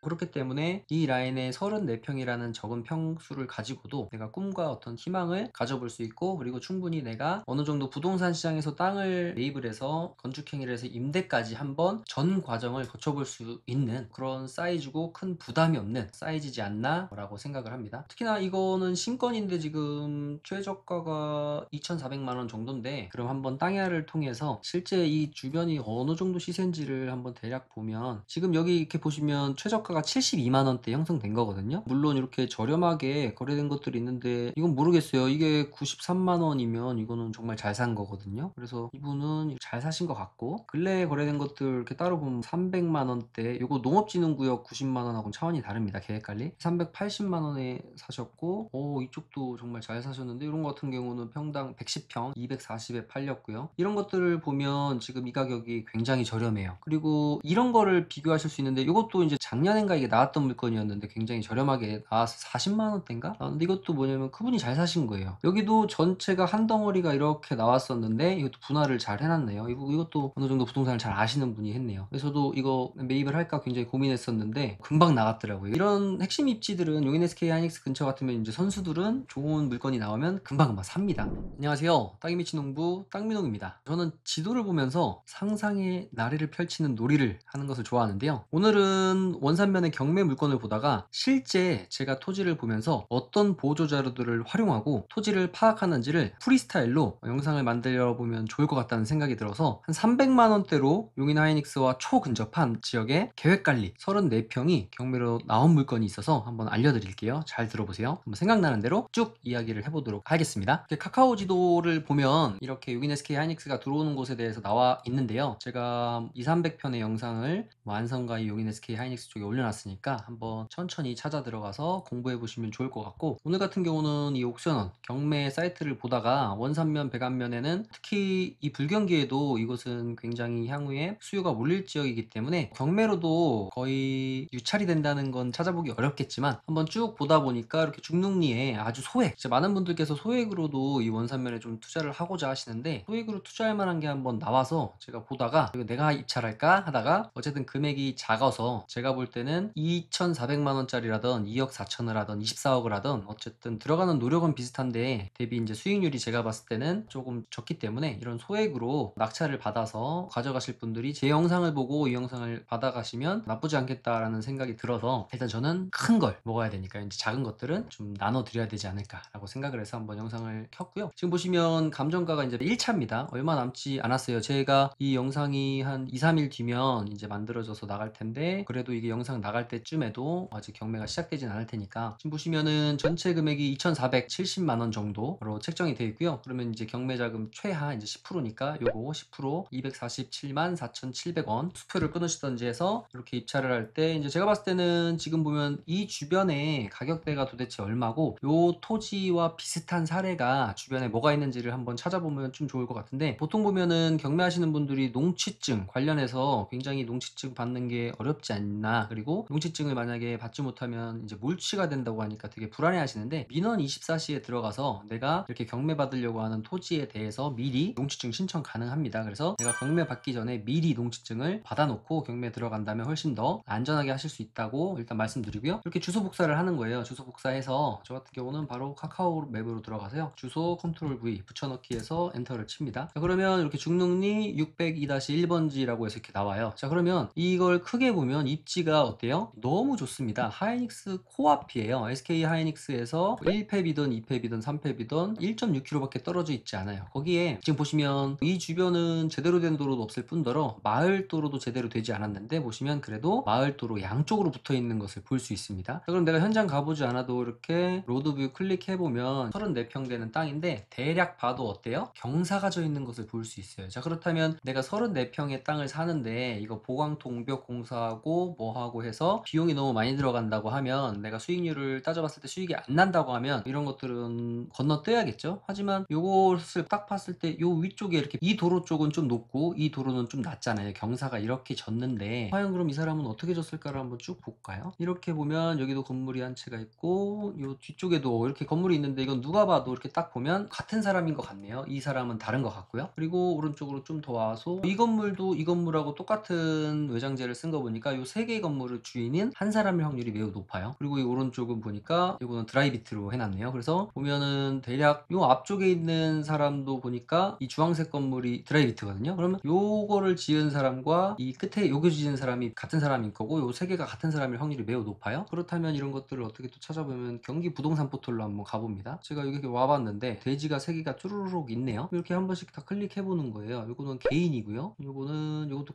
그렇기 때문에 이 라인에 34평이라는 적은 평수를 가지고도 내가 꿈과 어떤 희망을 가져볼 수 있고, 그리고 충분히 내가 어느 정도 부동산 시장에서 땅을 매입을 해서 건축 행위를 해서 임대까지 한번 전 과정을 거쳐볼 수 있는 그런 사이즈고 큰 부담이 없는 사이즈지 않나 라고 생각을 합니다. 특히나 이거는 신건인데 지금 최저가가 2,400만 원 정도인데, 그럼 한번 땅야를 통해서 실제 이 주변이 어느 정도 시세인지를 한번 대략 보면, 지금 여기 이렇게 보시면 최저가가 72만 원대 형성된 거거든요. 물론 이렇게 저렴하게 거래된 것들이 있는데 이건 모르겠어요. 이게 93만 원이면 이거는 정말 잘 산 거거든요. 그래서 이분은 잘 사신 것 같고, 근래에 거래된 것들 이렇게 따로 보면 300만 원대, 이거 농업진흥구역 90만 원하고는 차원이 다릅니다. 계획관리 380만 원에 사셨고, 이쪽도 정말 잘 사셨는데, 이런 거 같은 경우는 평당 110평 240에 팔렸고요. 이런 것들을 보면 지금 이 가격이 굉장히 저렴해요. 그리고 이런 거를 비교하실 수 있는데, 이것도 이제 작년엔가 이게 나왔던 물건이었는데 굉장히 저렴하게 나와서 40만 원대인가? 근데 이것도 뭐냐면 그분이 잘 사신 거예요. 여기도 전체가 한 덩어리가 이렇게 나왔었는데 이것도 분할을 잘 해놨네요. 이것도 어느 정도 부동산을 잘 아시는 분이 했네요. 그래서 저도 이거 매입을 할까 굉장히 고민했었는데 금방 나갔더라고요. 이런 핵심 입지들은 용인 SK 하이닉스 근처 같으면 이제 선수들은 좋은 물건이 나오면 금방금방 삽니다. 안녕하세요. 땅이 미친 농부 땅민홍입니다. 저는 지도를 보면서 상상의 나래를 펼치는 놀이를 하는 것을 좋아하는데요. 오늘은 원산면의 경매 물건을 보다가 실제 제가 토지를 보면서 어떤 보조 자료들을 활용하고 토지를 파악하는지를 프리스타일로 영상을 만들어 보면 좋을 것 같다는 생각이 들어서 한 300만 원대로 용인 하이닉스와 초근접한 지역에 계획관리 34평이 경매로 나온 물건이 있어서 한번 알려드릴게요. 잘 들어보세요. 한번 생각나는 대로 쭉 이야기를 해보도록 하겠습니다. 이렇게 카카오 지도를 보면 이렇게 용인 SK 하이닉스가 들어오는 곳에 대해서 나와 있는데요. 제가 2, 300편의 영상을 완성가의 용인 SK 하이닉스 쪽에 올려놨으니까 한번 천천히 찾아 들어가서 공부해 보시면 좋을 것 같고, 오늘 같은 경우는 이 옥션원 경매 사이트를 보다가 원산면 배관면에는 특히 이 불경기에도 이곳은 굉장히 향후에 수요가 몰릴 지역이기 때문에 경매로도 거의 유찰이 된다는 건 찾아보기 어렵겠지만, 한번 쭉 보다 보니까 이렇게 중능리에 아주 소액, 진짜 많은 분들께서 소액으로도 이 원산면에 좀 투자를 하고자 하시는데, 소액으로 투자할 만한 게 한번 나와서 제가 보다가 이거 내가 입찰할까 하다가 어쨌든 금액이 작아서, 제가 볼 때는 2,400만 원짜리라던 2억 4천을 하던 24억을 하던 어쨌든 들어가는 노력은 비슷한데 대비 이제 수익률이 제가 봤을 때는 조금 적기 때문에, 이런 소액으로 낙찰을 받아서 가져가실 분들이 제 영상을 보고 이 영상을 받아가시면 나쁘지 않겠다라는 생각이 들어서, 일단 저는 큰 걸 먹어야 되니까 이제 작은 것들은 좀 나눠 드려야 되지 않을까라고 생각을 해서 한번 영상을 켰고요. 지금 보시면 감정가가 이제 1차입니다. 얼마 남지 않았어요. 제가 이 영상이 한 2, 3일 뒤면 이제 만들어져서 나갈 텐데, 그래도 이게 영상 나갈 때쯤에도 아직 경매가 시작되진 않을 테니까, 지금 보시면은 전체 금액이 2,470만 원 정도로 책정이 되어 있고요. 그러면 이제 경매 자금 최하 이제 10%니까 요거 10% 247만 4,700원 수표를 끊으시던지 해서 이렇게 입찰을 할 때, 이제 제가 봤을 때는 지금 보면 이 주변에 가격대가 도대체 얼마고 요 토지와 비슷한 사례가 주변에 뭐가 있는지를 한번 찾아보면 좀 좋을 것 같은데, 보통 보면은 경매하시는 분들이 농취증 관련해서 굉장히 농취증 받는 게 어렵지 않나, 그리고 농취증을 만약에 받지 못하면 이제 몰취가 된다고 하니까 되게 불안해 하시는데, 민원 24시에 들어가서 내가 이렇게 경매 받으려고 하는 토지에 대해서 미리 농취증 신청 가능합니다. 그래서 내가 경매 받기 전에 미리 농취증을 받아놓고 경매 들어간다면 훨씬 더 안전하게 하실 수 있다고 일단 말씀드리고요. 이렇게 주소 복사를 하는 거예요. 주소 복사해서 저 같은 경우는 바로 카카오 맵으로 들어가서요, 주소 컨트롤 V 붙여넣기해서 엔터를 칩니다. 자, 그러면 이렇게 중릉리 602-1번지라고 해서 이렇게 나와요. 자, 그러면 이걸 크게 보면 입지가 어때요? 너무 좋습니다. 하이닉스 코앞이에요. SK 하이닉스에서 1팹이든 2팹이든 3팹이든 1.6km밖에 떨어져 있지 않아요. 거기에 지금 보시면 이 주변은 제대로 된 도로도 없을 뿐더러 마을 도로도 제대로 되지 않았는데, 보시면 그래도 마을 도로 양쪽으로 붙어 있는 것을 볼 수 있습니다. 자, 그럼 내가 현장 가보지 않아도 이렇게 로드뷰 클릭해보면 34평 되는 땅인데, 대략 봐도 어때요? 경사가 져 있는 것을 볼 수 있어요. 자, 그렇다면 내가 34평의 땅을 사는데 이거 보강통벽 공사하고 뭐하고 해서 비용이 너무 많이 들어간다고 하면, 내가 수익률을 따져봤을 때 수익이 안 난다고 하면 이런 것들은 건너뛰어야겠죠. 하지만 요것을 딱 봤을 때 요 위쪽에 이렇게 이 도로 쪽은 좀 높고 이 도로는 좀 낮잖아요. 경사가 이렇게 졌는데 과연 그럼 이 사람은 어떻게 졌을까를 한번 쭉 볼까요? 이렇게 보면 여기도 건물이 한 채가 있고 요 뒤쪽에도 이렇게 건물이 있는데, 이건 누가 봐도 이렇게 딱 보면 같은 사람인 것 같네요. 이 사람은 다른 것 같고요. 그리고 오른쪽으로 좀 더 와서 이 건물도 이 건물하고 똑같은 외장재를 쓴 거 보니까 요 세 개의 건물은 건물의 주인인 한 사람일 확률이 매우 높아요. 그리고 이 오른쪽은 보니까 이거는 드라이비트로 해놨네요. 그래서 보면은 대략 요 앞쪽에 있는 사람도 보니까 이 주황색 건물이 드라이비트거든요. 그러면 요거를 지은 사람과 이 끝에 요거 지은 사람이 같은 사람인 거고 요 세 개가 같은 사람일 확률이 매우 높아요. 그렇다면 이런 것들을 어떻게 또 찾아보면 경기 부동산 포털로 한번 가봅니다. 제가 여기 와봤는데 대지가 세 개가 쭈루룩 있네요. 이렇게 한 번씩 다 클릭해 보는 거예요. 요거는 개인이고요. 요것도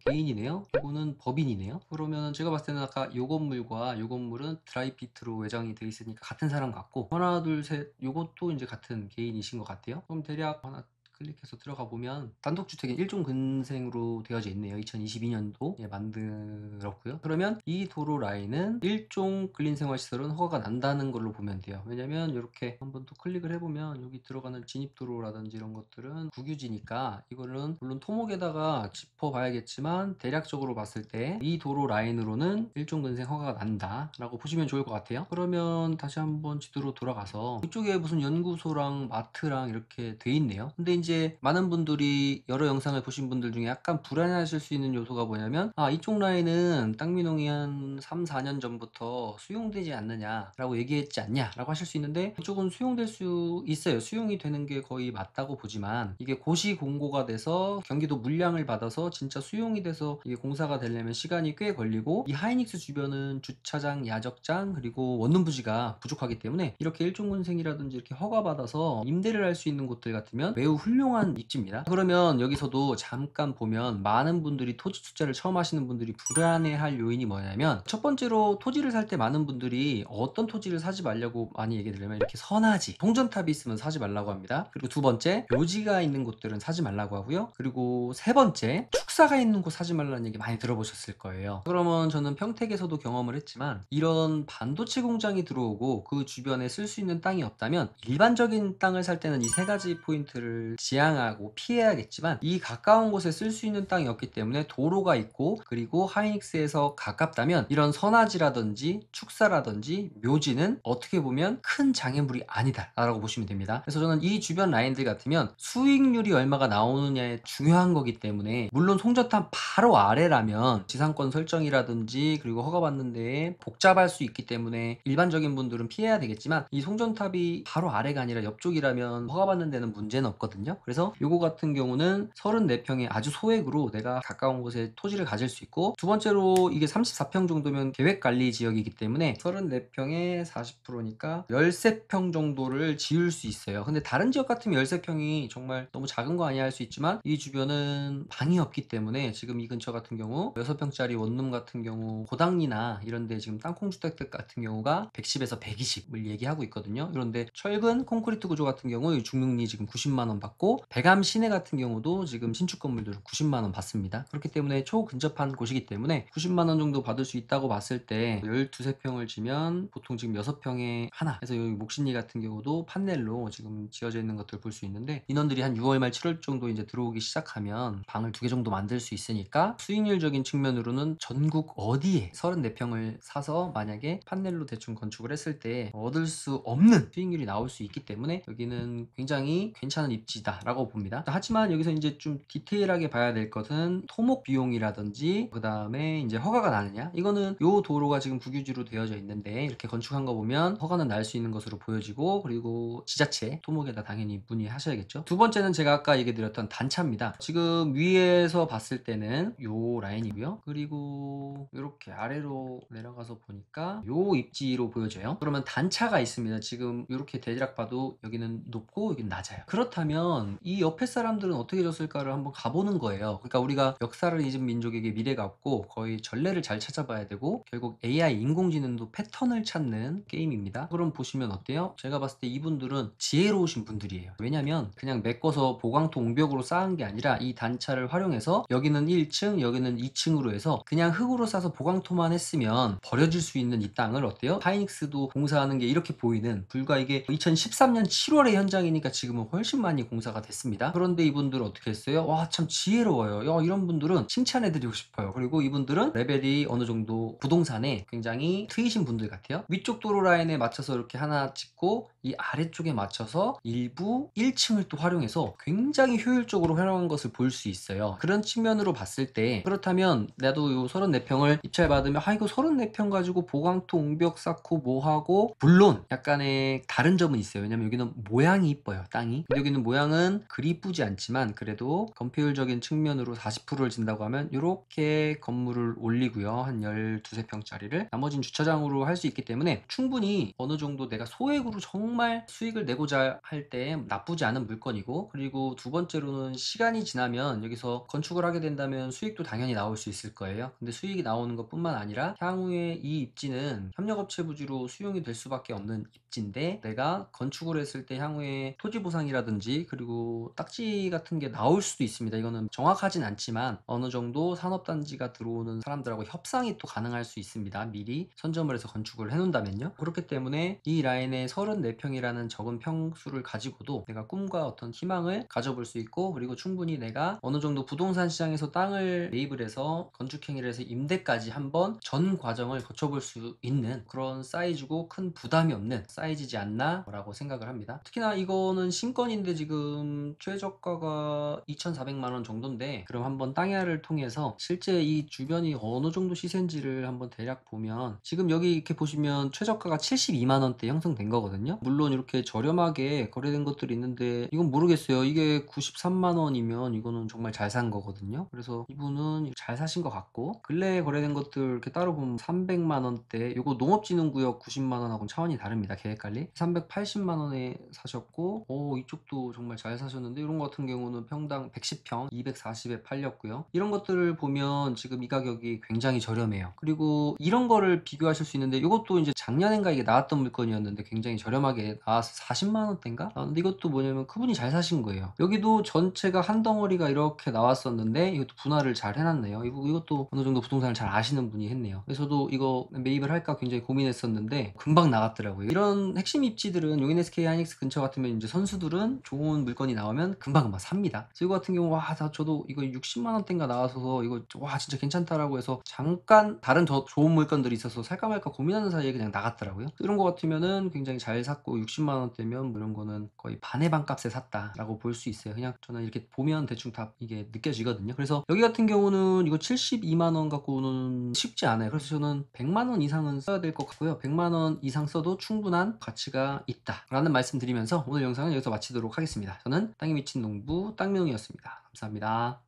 개인이네요. 요거는 법인이네요. 그러면 제가 봤을 때는 아까 요 건물과 요 건물은 드라이비트로 외장이 돼 있으니까 같은 사람 같고, 하나 둘 셋 요것도 이제 같은 개인이신 것 같아요. 그럼 대략 하나 클릭해서 들어가 보면 단독주택이 일종 근생으로 되어져 있네요. 2022년도에 만들었고요. 그러면 이 도로 라인은 일종 근린생활시설은 허가가 난다는 걸로 보면 돼요. 왜냐면 이렇게 한번 또 클릭을 해보면 여기 들어가는 진입도로라든지 이런 것들은 국유지니까 이거는 물론 토목에다가 짚어봐야겠지만 대략적으로 봤을 때 이 도로 라인으로는 일종 근생 허가가 난다 라고 보시면 좋을 것 같아요. 그러면 다시 한번 지도로 돌아가서 이쪽에 무슨 연구소랑 마트랑 이렇게 돼 있네요. 근데 이제 많은 분들이 여러 영상을 보신 분들 중에 약간 불안해하실 수 있는 요소가 뭐냐면, 아 이쪽 라인은 땅민홍이 한 3, 4년 전부터 수용되지 않느냐 라고 얘기했지 않냐 라고 하실 수 있는데, 이쪽은 수용될 수 있어요. 수용이 되는 게 거의 맞다고 보지만 이게 고시 공고가 돼서 경기도 물량을 받아서 진짜 수용이 돼서 이게 공사가 되려면 시간이 꽤 걸리고, 이 하이닉스 주변은 주차장, 야적장 그리고 원룸 부지가 부족하기 때문에 이렇게 일종근생이라든지 이렇게 허가받아서 임대를 할 수 있는 곳들 같으면 매우 훌륭한 입지입니다. 그러면 여기서도 잠깐 보면 많은 분들이 토지 투자를 처음 하시는 분들이 불안해할 요인이 뭐냐면, 첫 번째로 토지를 살 때 많은 분들이 어떤 토지를 사지 말라고 많이 얘기 드리면 이렇게 선하지, 송전탑이 있으면 사지 말라고 합니다. 그리고 두 번째, 묘지가 있는 곳들은 사지 말라고 하고요. 그리고 세 번째, 축사가 있는 곳 사지 말라는 얘기 많이 들어보셨을 거예요. 그러면 저는 평택에서도 경험을 했지만 이런 반도체 공장이 들어오고 그 주변에 쓸 수 있는 땅이 없다면 일반적인 땅을 살 때는 이 세 가지 포인트를 지향하고 피해야겠지만, 이 가까운 곳에 쓸 수 있는 땅이 없기 때문에 도로가 있고 그리고 하이닉스에서 가깝다면 이런 선화지라든지 축사라든지 묘지는 어떻게 보면 큰 장애물이 아니다 라고 보시면 됩니다. 그래서 저는 이 주변 라인들 같으면 수익률이 얼마가 나오느냐에 중요한 거기 때문에, 물론 송전탑 바로 아래라면 지상권 설정이라든지 그리고 허가받는 데에 복잡할 수 있기 때문에 일반적인 분들은 피해야 되겠지만, 이 송전탑이 바로 아래가 아니라 옆쪽이라면 허가받는 데는 문제는 없거든요. 그래서 요거 같은 경우는 34평의 아주 소액으로 내가 가까운 곳에 토지를 가질 수 있고, 두 번째로 이게 34평 정도면 계획관리 지역이기 때문에 34평에 40%니까 13평 정도를 지을 수 있어요. 근데 다른 지역 같으면 13평이 정말 너무 작은 거 아니야 할 수 있지만, 이 주변은 방이 없기 때문에 지금 이 근처 같은 경우 6평짜리 원룸 같은 경우 고당리나 이런데 지금 땅콩주택들 같은 경우가 110에서 120을 얘기하고 있거든요. 그런데 철근 콘크리트 구조 같은 경우 중릉리 지금 90만원 받고, 백암 시내 같은 경우도 지금 신축 건물들 90만원 받습니다. 그렇기 때문에 초근접한 곳이기 때문에 90만원 정도 받을 수 있다고 봤을 때 12, 3평을 지면 보통 지금 6평에 하나, 그래서 여기 목신리 같은 경우도 판넬로 지금 지어져 있는 것들 볼 수 있는데, 인원들이 한 6월 말 7월 정도 이제 들어오기 시작하면 방을 2개 정도 만들 수 있으니까 수익률적인 측면으로는 전국 어디에 34평을 사서 만약에 판넬로 대충 건축을 했을 때 얻을 수 없는 수익률이 나올 수 있기 때문에 여기는 굉장히 괜찮은 입지다 라고 봅니다. 하지만 여기서 이제 좀 디테일하게 봐야 될 것은 토목 비용이라든지 그 다음에 이제 허가가 나느냐, 이거는 요 도로가 지금 국유지로 되어져 있는데 이렇게 건축한 거 보면 허가는 날 수 있는 것으로 보여지고, 그리고 지자체 토목에다 당연히 문의하셔야겠죠. 두 번째는 제가 아까 얘기 드렸던 단차입니다. 지금 위에서 봤을 때는 요 라인이고요. 그리고 이렇게 아래로 내려가서 보니까 요 입지로 보여져요. 그러면 단차가 있습니다. 지금 이렇게 대략 봐도 여기는 높고 여기는 낮아요. 그렇다면 이 옆에 사람들은 어떻게 졌을까를 한번 가보는 거예요. 그러니까 우리가 역사를 잊은 민족에게 미래가 없고 거의 전례를 잘 찾아봐야 되고, 결국 AI 인공지능도 패턴을 찾는 게임입니다. 그럼 보시면 어때요? 제가 봤을 때 이분들은 지혜로우신 분들이에요. 왜냐면 그냥 메꿔서 보강통 옹벽으로 쌓은 게 아니라 이 단차를 활용해서 여기는 1층 여기는 2층으로 해서 그냥 흙으로 싸서 보강토만 했으면 버려질 수 있는 이 땅을 어때요? 하이닉스도 공사하는 게 이렇게 보이는, 불과 이게 2013년 7월의 현장이니까 지금은 훨씬 많이 공사가 됐습니다. 그런데 이분들은 어떻게 했어요? 와, 참 지혜로워요. 야, 이런 분들은 칭찬해드리고 싶어요. 그리고 이분들은 레벨이 어느 정도 부동산에 굉장히 트이신 분들 같아요. 위쪽 도로 라인에 맞춰서 이렇게 하나 찍고 이 아래쪽에 맞춰서 일부 1층을 또 활용해서 굉장히 효율적으로 활용한 것을 볼 수 있어요. 그런 측면으로 봤을 때 그렇다면 나도 요 34평을 입찰받으면 이거 34평 가지고 보강토 옹벽 쌓고 뭐하고, 물론 약간의 다른 점은 있어요. 왜냐면 여기는 모양이 이뻐요, 땅이. 근데 여기는 모양은 그리 이쁘지 않지만 그래도 건폐율적인 측면으로 40%를 진다고 하면 이렇게 건물을 올리고요, 한 12, 3평짜리를 나머지는 주차장으로 할 수 있기 때문에 충분히 어느 정도 내가 소액으로 정말 수익을 내고자 할 때 나쁘지 않은 물건이고, 그리고 두 번째로는 시간이 지나면 여기서 건축을 하게 된다면 수익도 당연히 나올 수 있을 거예요. 근데 수익이 나오는 것 뿐만 아니라 향후에 이 입지는 협력업체 부지로 수용이 될 수밖에 없는 입지인데, 내가 건축을 했을 때 향후에 토지 보상이라든지 그리고 딱지 같은 게 나올 수도 있습니다. 이거는 정확하진 않지만 어느 정도 산업단지가 들어오는 사람들하고 협상이 또 가능할 수 있습니다. 미리 선점을 해서 건축을 해놓는다면요. 그렇기 때문에 이 라인에 34평이라는 적은 평수를 가지고도 내가 꿈과 어떤 희망을 가져볼 수 있고, 그리고 충분히 내가 어느 정도 부동산 시장에서 땅을 매입을 해서 건축행위를 해서 임대까지 한번 전 과정을 거쳐볼 수 있는 그런 사이즈고 큰 부담이 없는 사이즈지 않나 라고 생각을 합니다. 특히나 이거는 신건인데 지금 최저가가 2,400만원 정도인데, 그럼 한번 땅야를 통해서 실제 이 주변이 어느 정도 시세인지를 한번 대략 보면, 지금 여기 이렇게 보시면 최저가가 72만원대 형성된 거거든요. 물론 이렇게 저렴하게 거래된 것들이 있는데 이건 모르겠어요. 이게 93만원이면 이거는 정말 잘 산 거거든요. 그래서 이분은 잘 사신 것 같고, 근래에 거래된 것들 이렇게 따로 보면 300만원대, 요거 농업진흥구역 90만원하고는 차원이 다릅니다. 계획관리 380만원에 사셨고, 이쪽도 정말 잘 사셨는데, 이런 거 같은 경우는 평당 110평 240에 팔렸고요. 이런 것들을 보면 지금 이 가격이 굉장히 저렴해요. 그리고 이런 거를 비교하실 수 있는데, 이것도 이제 작년엔가 이게 나왔던 물건이었는데 굉장히 저렴하게 나와서 40만원대인가? 근데 이것도 뭐냐면 그분이 잘 사신 거예요. 여기도 전체가 한 덩어리가 이렇게 나왔었는데 이것도 분할을 잘 해놨네요. 이것도 어느 정도 부동산을 잘 아시는 분이 했네요. 그래서 저도 이거 매입을 할까 굉장히 고민했었는데 금방 나갔더라고요. 이런 핵심 입지들은 용인 SK 하이닉스 근처 같으면 이제 선수들은 좋은 물건이 나오면 금방 삽니다. 그래서 이거 같은 경우 저도 이거 60만원대인가 나와서 이거 진짜 괜찮다라고 해서 잠깐 다른 더 좋은 물건들이 있어서 살까 말까 고민하는 사이에 그냥 나갔더라고요. 이런 거 같으면은 굉장히 잘 샀고, 60만원대면 뭐 이런 거는 거의 반의 반 값에 샀다라고 볼 수 있어요. 그냥 저는 이렇게 보면 대충 다 이게 느껴지거든요. 그래서 여기 같은 경우는 이거 72만원 갖고는 쉽지 않아요. 그래서 저는 100만원 이상은 써야 될 것 같고요. 100만원 이상 써도 충분한 가치가 있다 라는 말씀 드리면서 오늘 영상은 여기서 마치도록 하겠습니다. 저는 땅에 미친 농부 땅명이었습니다. 감사합니다.